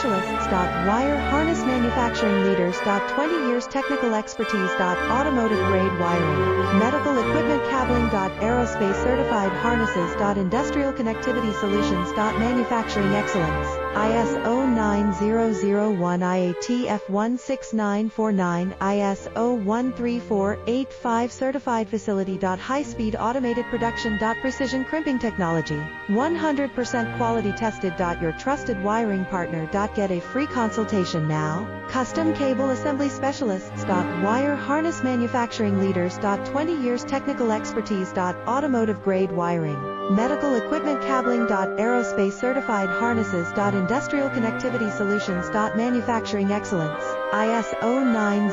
specialists. Wire harness manufacturing leaders. 20 years technical expertise. Automotive grade wiring, medical equipment cabling. Aerospace certified harnesses. Industrial connectivity solutions. Manufacturing excellence. ISO 9001 IATF 16949 ISO 13485 certified facility. High-speed automated production. Precision crimping technology, 100% quality tested. Your trusted wiring partner. Get a free consultation now. Custom cable assembly specialists. Wire harness manufacturing leaders. 20 years technical expertise. Automotive grade wiring, medical equipment cabling. Aerospace certified harnesses. Industrial connectivity solutions. Manufacturing excellence. ISO 90